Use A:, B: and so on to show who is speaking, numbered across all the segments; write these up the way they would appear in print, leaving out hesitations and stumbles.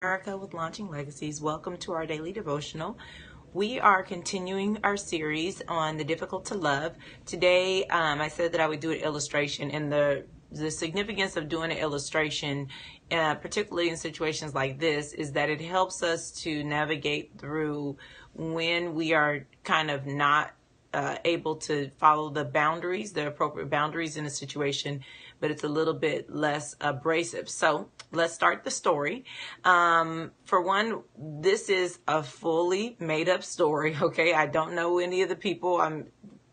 A: Erica with Launching Legacies. Welcome to our daily devotional. We are continuing our series on the difficult to love. Today, I said that I would do an illustration, and the significance of doing an illustration, particularly in situations like this, is that it helps us to navigate through when we are kind of not able to follow the appropriate boundaries in a situation, but it's a little bit less abrasive. So let's start the story. For one, this is a fully made up story. Okay. I don't know any of the people. I'm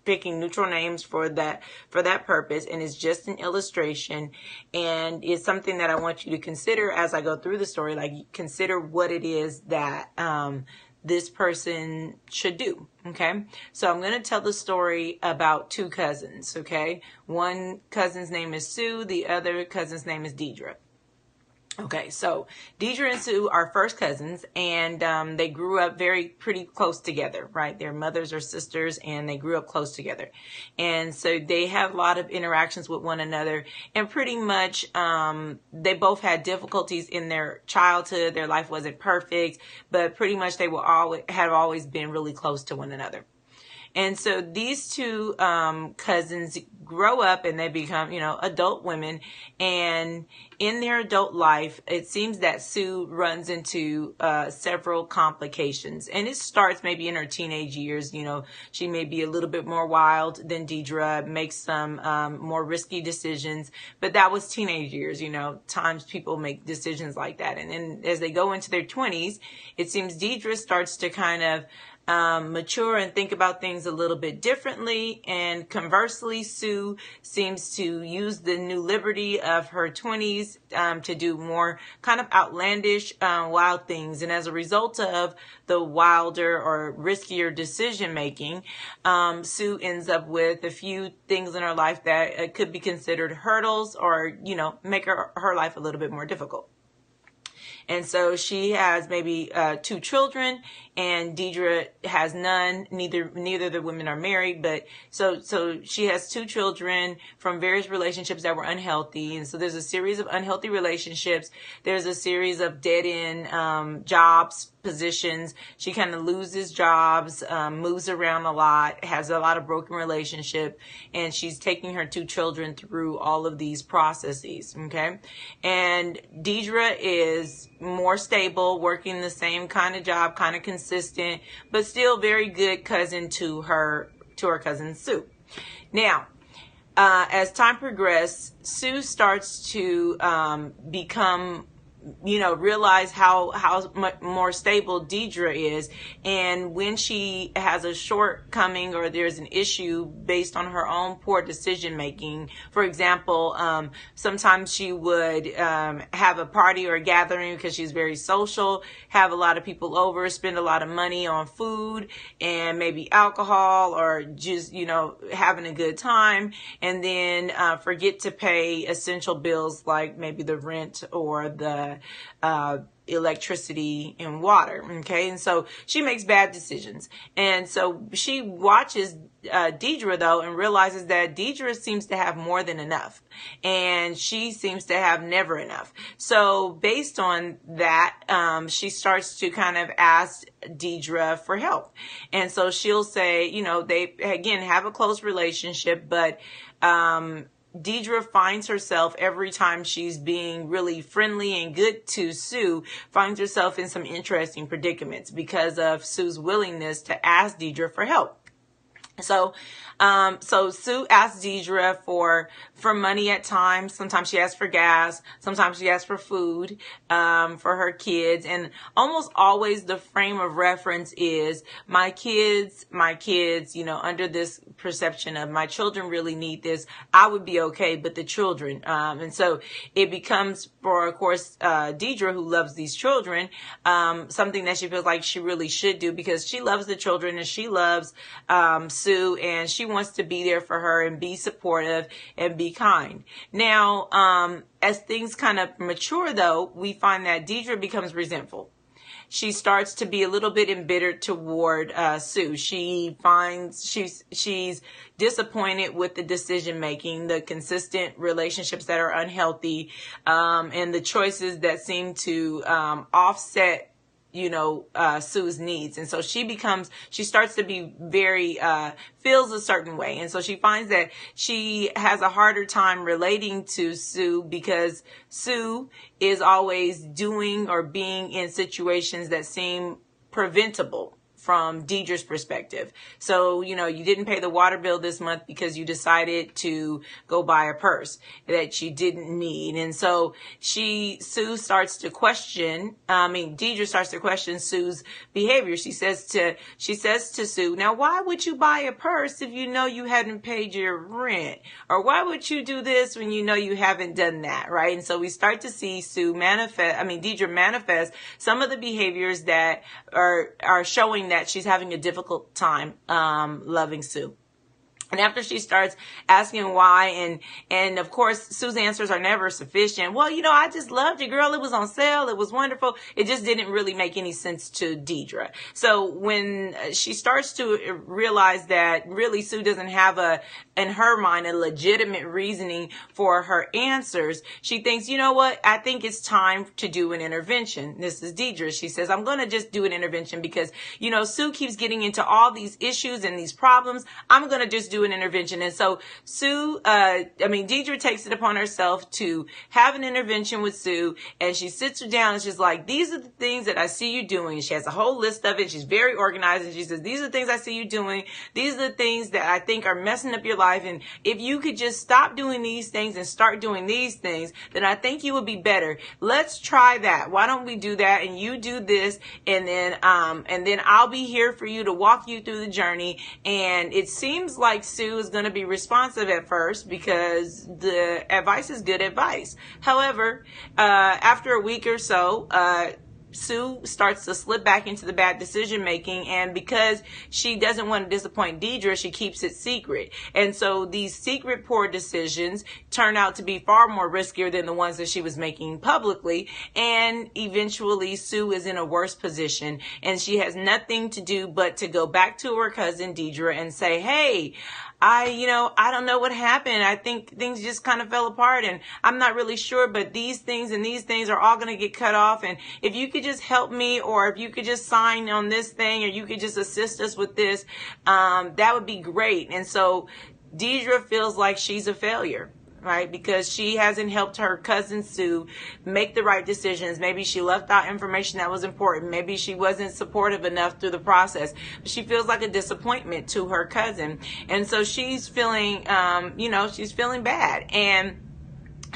A: picking neutral names for that purpose, and it's just an illustration, and it's something that I want you to consider as I go through the story. Like, consider what it is that this person should do. Okay, so I'm going to tell the story about two cousins. Okay, one cousin's name is Sue, the other cousin's name is Deidre. Okay, so Deidre and Sue are first cousins, and they grew up pretty close together, right? Their mothers are sisters, and they grew up close together. And so they have a lot of interactions with one another, and pretty much they both had difficulties in their childhood. Their life wasn't perfect, but pretty much they have always been really close to one another. And so these two cousins grow up and they become, adult women. And in their adult life, it seems that Sue runs into several complications. And it starts maybe in her teenage years. She may be a little bit more wild than Deidre, makes some more risky decisions. But that was teenage years. Times people make decisions like that. And then as they go into their 20s, it seems Deidre starts to kind of mature and think about things a little bit differently. And conversely, Sue seems to use the new liberty of her 20s to do more kind of outlandish, wild things. And as a result of the wilder or riskier decision making, Sue ends up with a few things in her life that could be considered hurdles or, make her life a little bit more difficult. And so she has maybe 2 children, and Deidre has none. Neither of the women are married, but so she has 2 children from various relationships that were unhealthy. And so there's a series of unhealthy relationships. There's a series of dead-end jobs, positions. She kind of loses jobs, moves around a lot, has a lot of broken relationship, and she's taking her 2 children through all of these processes. Okay. And Deidre is more stable, working the same kind of job, kind of consistent, but still very good cousin to her cousin Sue. Now, as time progresses, Sue starts to become realize how much more stable Deidre is. And when she has a shortcoming or there's an issue based on her own poor decision making, for example, sometimes she would have a party or a gathering because she's very social, have a lot of people over, spend a lot of money on food and maybe alcohol or just, having a good time, and then forget to pay essential bills like maybe the rent or the electricity and water. Okay. And so she makes bad decisions. And so she watches Deidre though, and realizes that Deidre seems to have more than enough, and she seems to have never enough. So based on that, she starts to kind of ask Deidre for help. And so she'll say, they again have a close relationship, but Deidre finds herself, every time she's being really friendly and good to Sue, finds herself in some interesting predicaments because of Sue's willingness to ask Deidre for help. So Sue asks Deidre for money at times. Sometimes she asks for gas. Sometimes she asks for food, for her kids. And almost always the frame of reference is my kids, under this perception of my children really need this. I would be okay, but the children. And so it becomes, for, of course, Deidre, who loves these children, something that she feels like she really should do because she loves the children and she loves, Sue, and she wants to be there for her and be supportive and be kind. Now, as things kind of mature though, we find that Deidre becomes resentful. she starts to be a little bit embittered toward Sue. She finds she's disappointed with the decision making, the consistent relationships that are unhealthy, and the choices that seem to offset Sue's needs. And so she starts to be very, feels a certain way. And so she finds that she has a harder time relating to Sue because Sue is always doing or being in situations that seem preventable from Deidre's perspective. So, you didn't pay the water bill this month because you decided to go buy a purse that you didn't need. And so Deidre starts to question Sue's behavior. She says to Sue, now, why would you buy a purse if you know you hadn't paid your rent? Or why would you do this when you know you haven't done that, right? And so we start to see Deidre manifest some of the behaviors that are showing that she's having a difficult time loving Sue. And after she starts asking why, and of course, Sue's answers are never sufficient. Well, I just loved you, girl. It was on sale. It was wonderful. It just didn't really make any sense to Deidre. So when she starts to realize that really Sue doesn't have in her mind, a legitimate reasoning for her answers, she thinks, you know what? I think it's time to do an intervention. This is Deidre. She says, I'm going to just do an intervention because, Sue keeps getting into all these issues and these problems. I'm going to just do an intervention. And so Deidre takes it upon herself to have an intervention with Sue, and she sits her down and she's like, these are the things that I see you doing. She has a whole list of it. She's very organized, and she says, these are the things I see you doing. These are the things that I think are messing up your life. And if you could just stop doing these things and start doing these things, then I think you would be better. Let's try that. Why don't we do that? And you do this, and then I'll be here for you to walk you through the journey. And it seems like Sue is going to be responsive at first because the advice is good advice. However, after a week or so, Sue starts to slip back into the bad decision making, and because she doesn't want to disappoint Deidre, she keeps it secret. And so these secret poor decisions turn out to be far more riskier than the ones that she was making publicly, and eventually Sue is in a worse position, and she has nothing to do but to go back to her cousin Deidre and say, hey, I don't know what happened. I think things just kind of fell apart, and I'm not really sure, but these things and these things are all going to get cut off. And if you could just help me, or if you could just sign on this thing, or you could just assist us with this, that would be great. And so Deidre feels like she's a failure, right? Because she hasn't helped her cousin Sue make the right decisions. Maybe she left out information that was important. Maybe she wasn't supportive enough through the process. But she feels like a disappointment to her cousin. And so she's feeling, she's feeling bad. And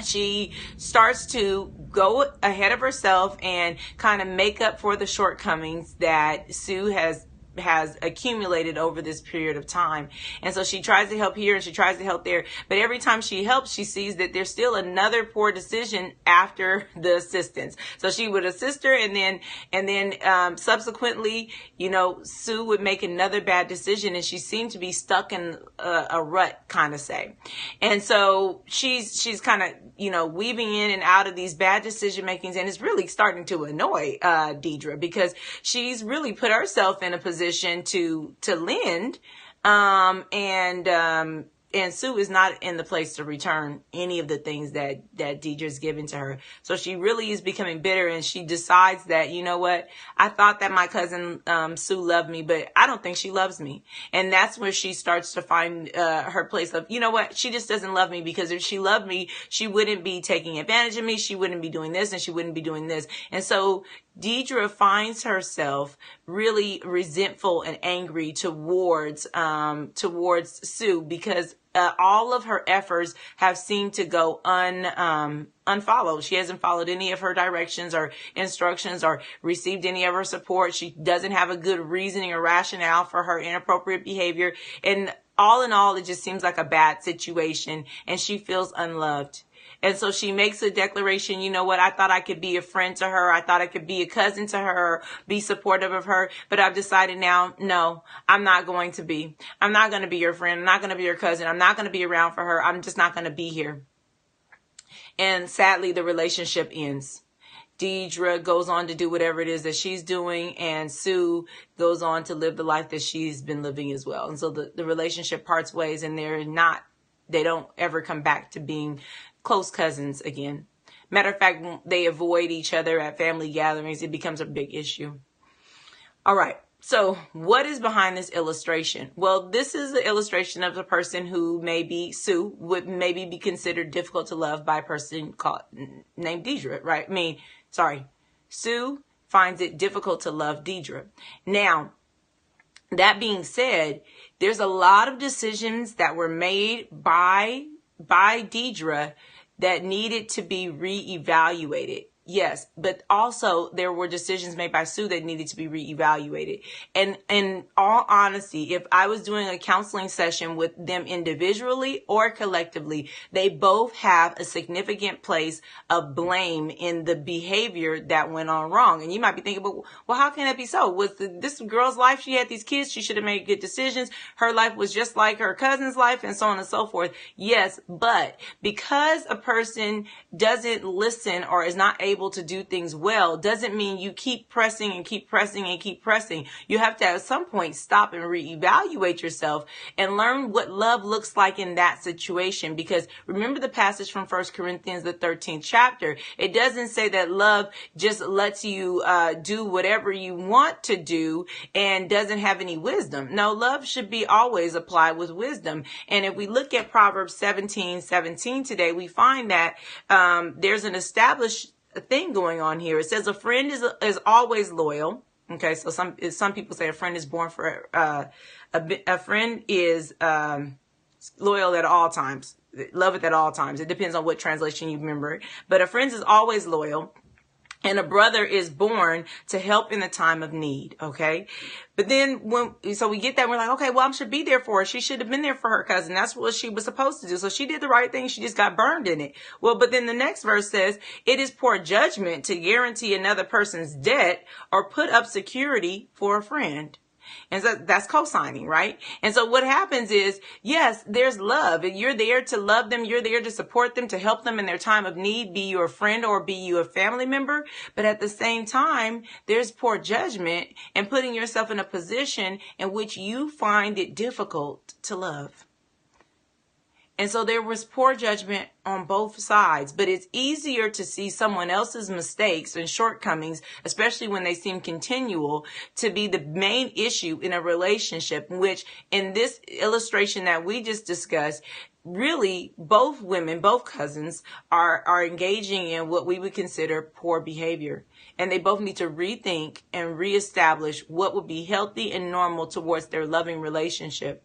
A: she starts to go ahead of herself and kind of make up for the shortcomings that Sue has accumulated over this period of time. And so she tries to help here and she tries to help there, but every time she helps, she sees that there's still another poor decision after the assistance. So she would assist her, and then subsequently, Sue would make another bad decision, and she seemed to be stuck in a rut, kind of say. And so she's kind of weaving in and out of these bad decision makings, and it's really starting to annoy Deidre, because she's really put herself in a position to lend, and Sue is not in the place to return any of the things that Deidre's given to her. So she really is becoming bitter, and she decides that, you know what, I thought that my cousin Sue loved me, but I don't think she loves me. And that's where she starts to find her place of, you know what, she just doesn't love me, because if she loved me, she wouldn't be taking advantage of me. She wouldn't be doing this, and she wouldn't be doing this. And so Deidre finds herself really resentful and angry towards Sue, because all of her efforts have seemed to go unfollowed. She hasn't followed any of her directions or instructions or received any of her support. She doesn't have a good reasoning or rationale for her inappropriate behavior. And all in all, it just seems like a bad situation, and she feels unloved. And so she makes a declaration, you know what, I thought I could be a friend to her. I thought I could be a cousin to her, be supportive of her. But I've decided now, no, I'm not going to be. I'm not going to be your friend. I'm not going to be your cousin. I'm not going to be around for her. I'm just not going to be here. And sadly, the relationship ends. Deidre goes on to do whatever it is that she's doing, and Sue goes on to live the life that she's been living as well. And so the relationship parts ways, and they don't ever come back to being close cousins again. Matter of fact, they avoid each other at family gatherings. It becomes a big issue. All right. So what is behind this illustration? Well, this is an illustration of a person who Sue would maybe be considered difficult to love by a person named Deidre, right? Sue finds it difficult to love Deidre. Now, that being said, there's a lot of decisions that were made by Deidre that needed to be reevaluated. Yes, but also there were decisions made by Sue that needed to be reevaluated. And in all honesty, if I was doing a counseling session with them individually or collectively, they both have a significant place of blame in the behavior that went on wrong. And you might be thinking, well, how can that be so? Was this girl's life? She had these kids. She should have made good decisions. Her life was just like her cousin's life, and so on and so forth. Yes, but because a person doesn't listen or is not able to do things well doesn't mean you keep pressing and keep pressing and keep pressing. You have to at some point stop and reevaluate yourself and learn what love looks like in that situation. Because remember the passage from 1 Corinthians, the 13th chapter. It doesn't say that love just lets you do whatever you want to do and doesn't have any wisdom. No, love should be always applied with wisdom. And if we look at Proverbs 17:17 today, we find that there's an established thing going on here. It says a friend is always loyal. Okay, so some people say a friend is born for a friend is loyal at all times. Love it at all times. It depends on what translation you remember. But a friend is always loyal. And a brother is born to help in the time of need. Okay. But then so we get that, we're like, okay, well, I should be there for her. She should have been there for her cousin. That's what she was supposed to do. So she did the right thing. She just got burned in it. Well, but then the next verse says it is poor judgment to guarantee another person's debt or put up security for a friend. And so that's co-signing, right? And so what happens is, yes, there's love. You're there to love them. You're there to support them, to help them in their time of need, be you a friend or be you a family member. But at the same time, there's poor judgment and putting yourself in a position in which you find it difficult to love. And so there was poor judgment on both sides, but it's easier to see someone else's mistakes and shortcomings, especially when they seem continual, to be the main issue in a relationship, which in this illustration that we just discussed, really both women, both cousins are engaging in what we would consider poor behavior. And they both need to rethink and reestablish what would be healthy and normal towards their loving relationship.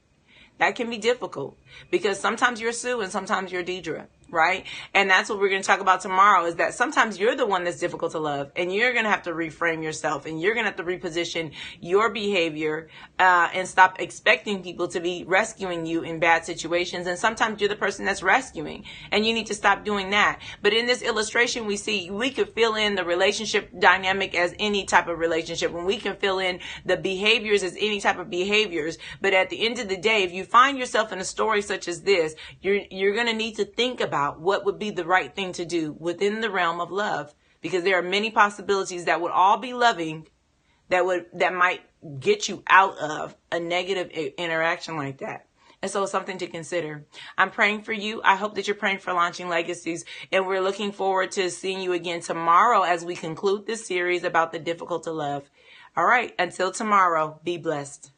A: That can be difficult because sometimes you're Sue and sometimes you're Deidre, right? And that's what we're going to talk about tomorrow, is that sometimes you're the one that's difficult to love, and you're going to have to reframe yourself, and you're going to have to reposition your behavior and stop expecting people to be rescuing you in bad situations. And sometimes you're the person that's rescuing, and you need to stop doing that. But in this illustration, we could fill in the relationship dynamic as any type of relationship, and we can fill in the behaviors as any type of behaviors. But at the end of the day, if you find yourself in a story such as this, you're going to need to think about what would be the right thing to do within the realm of love, because there are many possibilities that would all be loving that might get you out of a negative interaction like that. And so it's something to consider. I'm praying for you. I hope that you're praying for Launching Legacies, and we're looking forward to seeing you again tomorrow as we conclude this series about the difficult to love. All right, until tomorrow, be blessed.